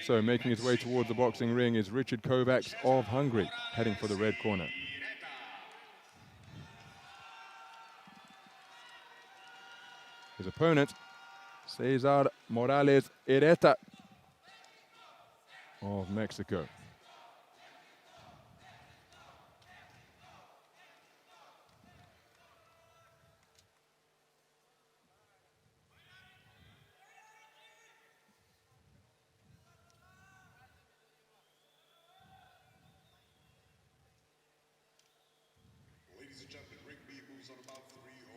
So making his way towards the boxing ring is Richard KOVACS of Hungary, heading for the red corner. His opponent, Cesar Morales IRETA of Mexico. Ladies and gentlemen, ring B moves on about 301.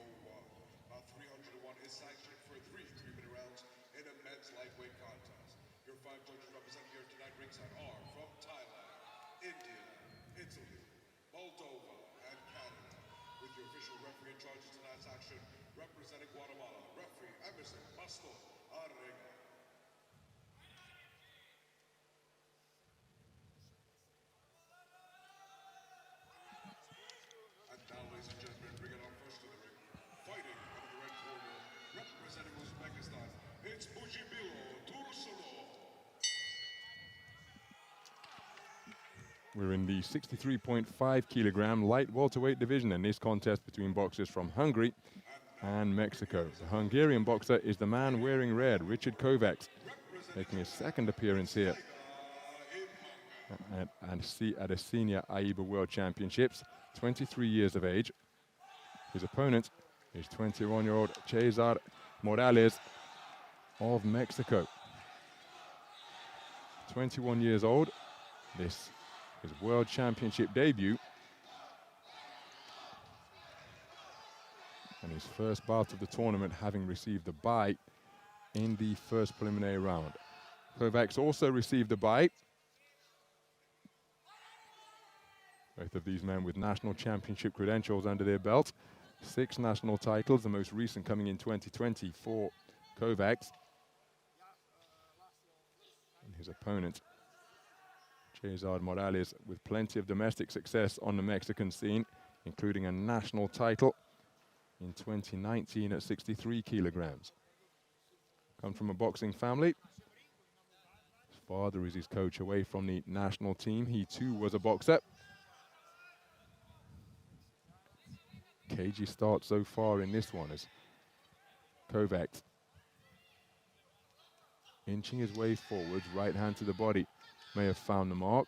About 301 is sanctioned for three 3-minute rounds in a men's lightweight contest. Your five judges represented here tonight ringside are from Thailand, India, Italy, Moldova, and Canada. With your official referee in charge of tonight's action, representing Guatemala, referee Emerson Pastor Arrega. And now, ladies and gentlemen, bring it on first to the ring. Fighting out of the red corner, representing Uzbekistan, it's Mujibilo Tursunov. We're in the 63.5 kilogram light welterweight division in this contest between boxers from Hungary and Mexico. The Hungarian boxer is the man wearing red, Richard KOVACS, making his second appearance here at a senior AIBA World Championships, 23 years of age. His opponent is 21-year-old Cesar Morales of Mexico. 21 years old, this his World Championship debut, and his first bout of the tournament, having received a bye in the first preliminary round. KOVACS also received a bye. Both of these men with national championship credentials under their belt. 6 national titles, the most recent coming in 2020 for KOVACS. And his opponent, Cesar Morales, with plenty of domestic success on the Mexican scene, including a national title in 2019 at 63 kilograms. Comes from a boxing family. His father is his coach away from the national team. He too was a boxer. Cagey start so far in this one as KOVACS inching his way forwards, right hand to the body. May have found the mark.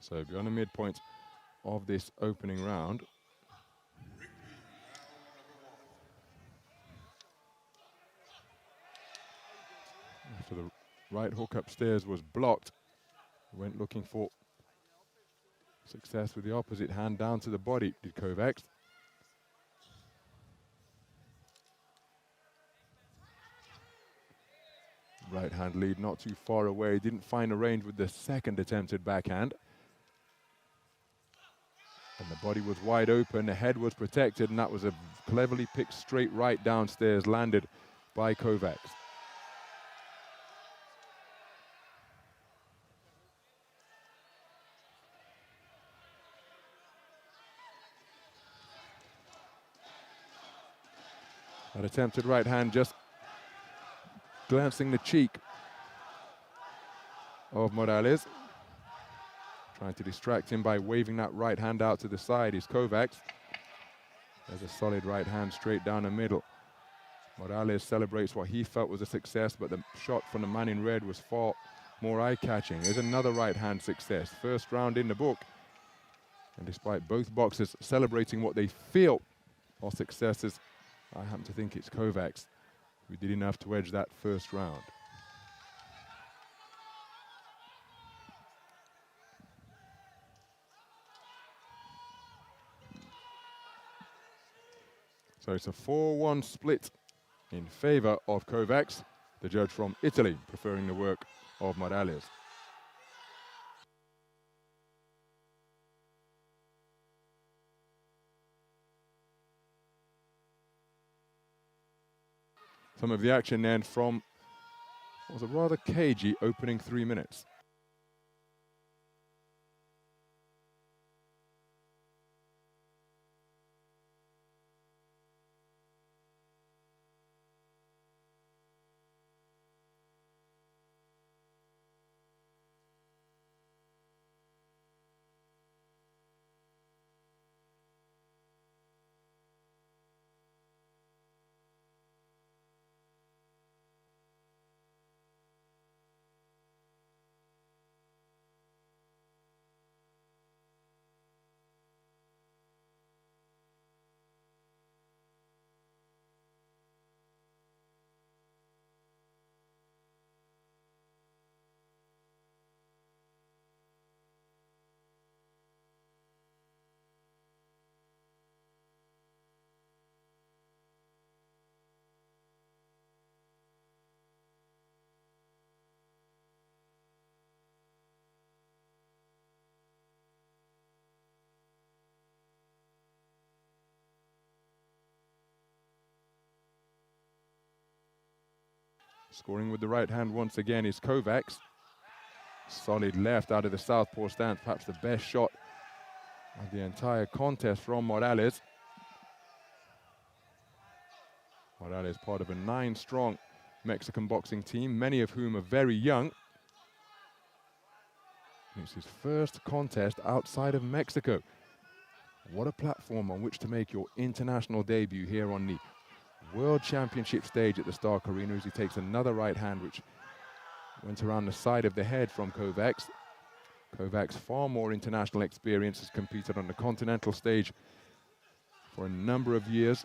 So beyond the midpoint of this opening round. After the right hook upstairs was blocked, went looking for success with the opposite hand down to the body, did KOVACS. Right hand lead not too far away, didn't find a range with the second attempted backhand. And the body was wide open, the head was protected, and that was a cleverly picked straight right downstairs, landed by KOVACS. That attempted right hand just glancing the cheek of Morales. Trying to distract him by waving that right hand out to the side is KOVACS. There's a solid right hand straight down the middle. Morales celebrates what he felt was a success, but the shot from the man in red was far more eye-catching. There's another right hand success. First round in the book. And despite both boxers celebrating what they feel are successes, I happen to think it's KOVACS who did enough to edge that first round. So it's a 4-1 split in favor of KOVACS, the judge from Italy preferring the work of Morales. Some of the action then from what was a rather cagey opening 3 minutes. Scoring with the right hand once again is KOVACS. Solid left out of the southpaw stance, perhaps the best shot of the entire contest from Morales. Morales part of a 9-strong Mexican boxing team, many of whom are very young. It's his first contest outside of Mexico. What a platform on which to make your international debut here on the World Championship stage at the Stark Arena, as he takes another right hand which went around the side of the head from KOVACS. KOVACS, far more international experience, has competed on the continental stage for a number of years,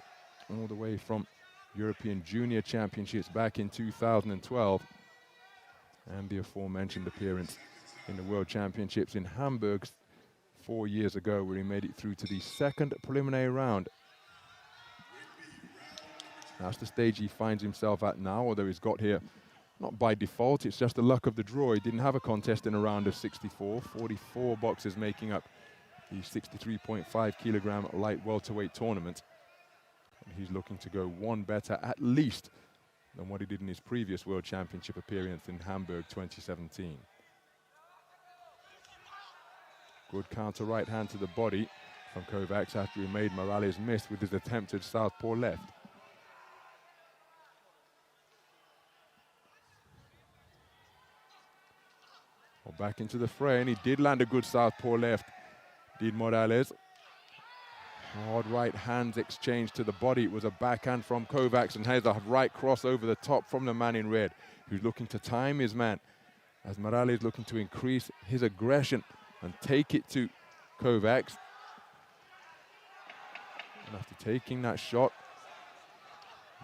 all the way from European Junior Championships back in 2012 and the aforementioned appearance in the World Championships in Hamburg 4 years ago, where he made it through to the second preliminary round. That's the stage he finds himself at now, although he's got here not by default, it's just the luck of the draw. He didn't have a contest in a round of 64, 44 boxers making up the 63.5 kilogram light welterweight tournament. And he's looking to go one better at least than what he did in his previous World Championship appearance in Hamburg 2017. Good counter right hand to the body from KOVACS after he made Morales miss with his attempted southpaw left. Well, back into the fray, and he did land a good southpaw left, did Morales. Hard right hands exchanged to the body. It was a backhand from KOVACS, and has a right cross over the top from the man in red, who's looking to time his man, as Morales looking to increase his aggression and take it to KOVACS. And after taking that shot,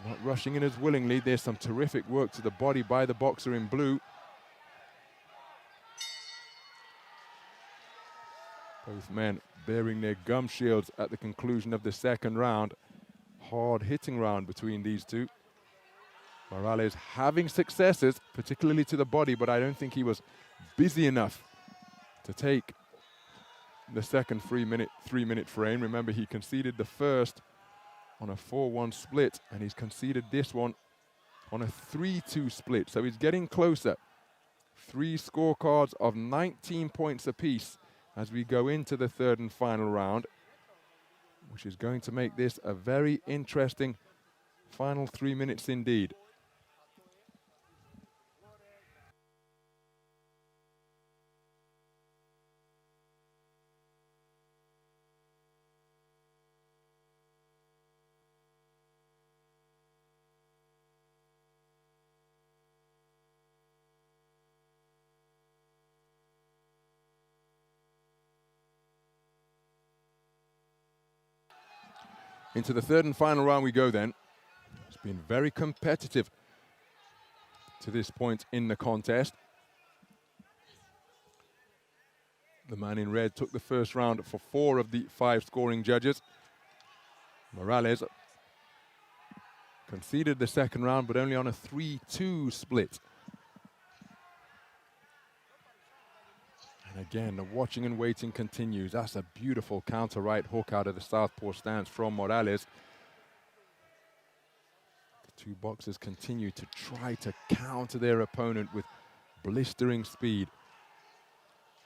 not rushing in as willingly, there's some terrific work to the body by the boxer in blue. Both men bearing their gum shields at the conclusion of the second round. Hard hitting round between these two. Morales having successes, particularly to the body, but I don't think he was busy enough to take the second 3-minute frame. Remember, he conceded the first on a 4-1 split, and he's conceded this one on a 3-2 split. So he's getting closer. 3 scorecards of 19 points apiece as we go into the third and final round, which is going to make this a very interesting final 3 minutes indeed. Into the third and final round we go then. It's been very competitive to this point in the contest. The man in red took the first round for 4 of the 5 scoring judges. Morales conceded the second round, but only on a 3-2 split. And again, the watching and waiting continues. That's a beautiful counter right hook out of the southpaw stance from Morales. The two boxers continue to try to counter their opponent with blistering speed.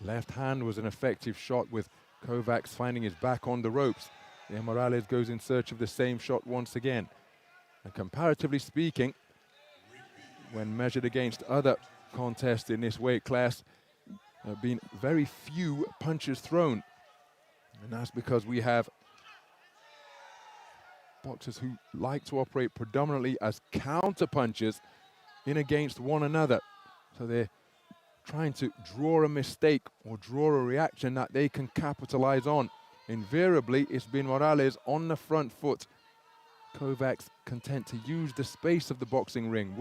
Left hand was an effective shot, with KOVACS finding his back on the ropes. Then Morales goes in search of the same shot once again. And comparatively speaking, when measured against other contests in this weight class, there have been very few punches thrown. And that's because we have boxers who like to operate predominantly as counter punches in against one another. So they're trying to draw a mistake or draw a reaction that they can capitalize on. Invariably, it's been Morales on the front foot. KOVACS content to use the space of the boxing ring,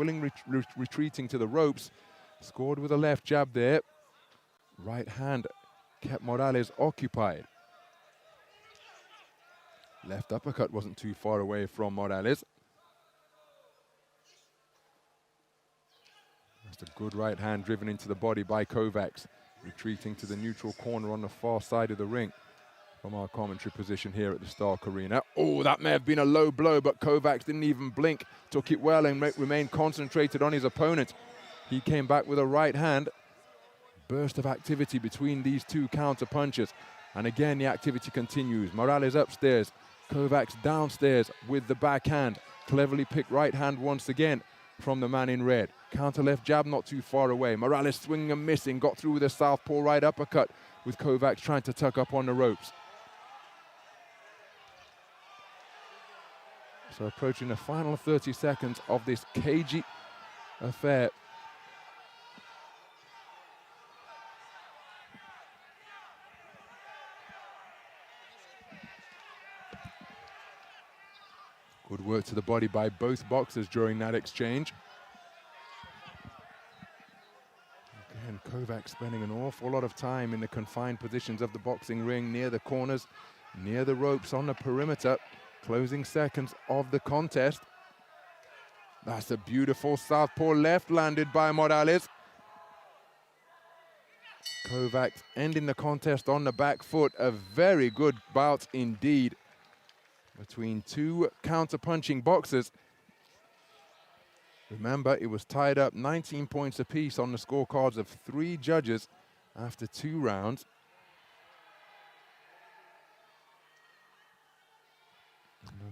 retreating to the ropes. Scored with a left jab there. Right hand kept Morales occupied. Left uppercut wasn't too far away from Morales. That's a good right hand driven into the body by KOVACS. Retreating to the neutral corner on the far side of the ring. from our commentary position here at the Stark Arena. Oh, that may have been a low blow, but KOVACS didn't even blink, took it well and remained concentrated on his opponent. He came back with a right hand. Burst of activity between these two counter punches. And again, the activity continues. Morales upstairs, KOVACS downstairs with the backhand. Cleverly picked right hand once again from the man in red. Counter left jab not too far away. Morales swinging and missing, got through with a southpaw right uppercut with KOVACS trying to tuck up on the ropes. So approaching the final 30 seconds of this cagey affair. Good work to the body by both boxers during that exchange. Again, KOVACS spending an awful lot of time in the confined positions of the boxing ring, near the corners, near the ropes on the perimeter. Closing seconds of the contest. That's a beautiful southpaw left landed by Morales. KOVACS ending the contest on the back foot. A very good bout indeed between two counter-punching boxers. Remember, it was tied up 19 points apiece on the scorecards of 3 judges after 2 rounds.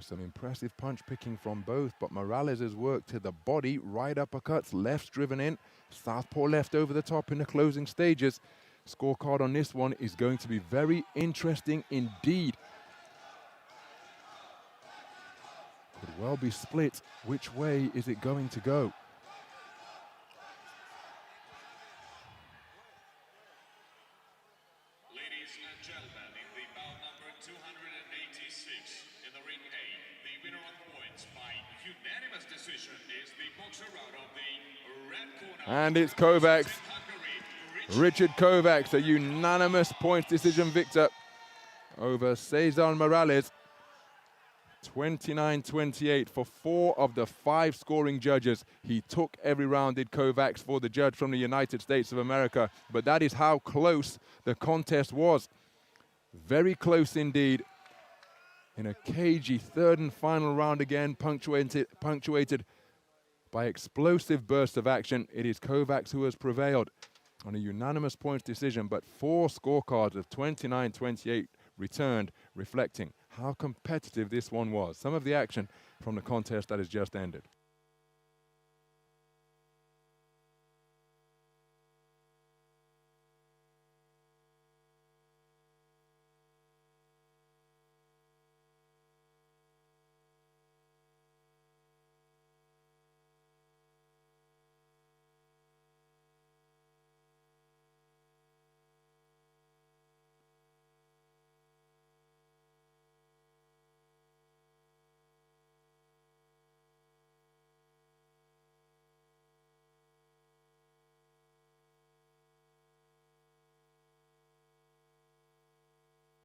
Some impressive punch picking from both, but Morales' work to the body, right uppercuts, lefts driven in, southpaw left over the top in the closing stages. Scorecard on this one is going to be very interesting indeed. Could well be split. Which way is it going to go? Ladies and gentlemen, in the bout number 286, in the ring A, the winner on points by unanimous decision is the boxer out of the red corner. And it's KOVACS. Richard KOVACS, a unanimous points decision victor over Cesar Morales. 29-28 for 4 of the 5 scoring judges. He took every round, did KOVACS, for the judge from the United States of America. But that is how close the contest was. Very close indeed. In a cagey 3rd and final round again, punctuated by explosive bursts of action. It is KOVACS who has prevailed on a unanimous points decision, but 4 scorecards of 29-28 returned, reflecting how competitive this one was. Some of the action from the contest that has just ended.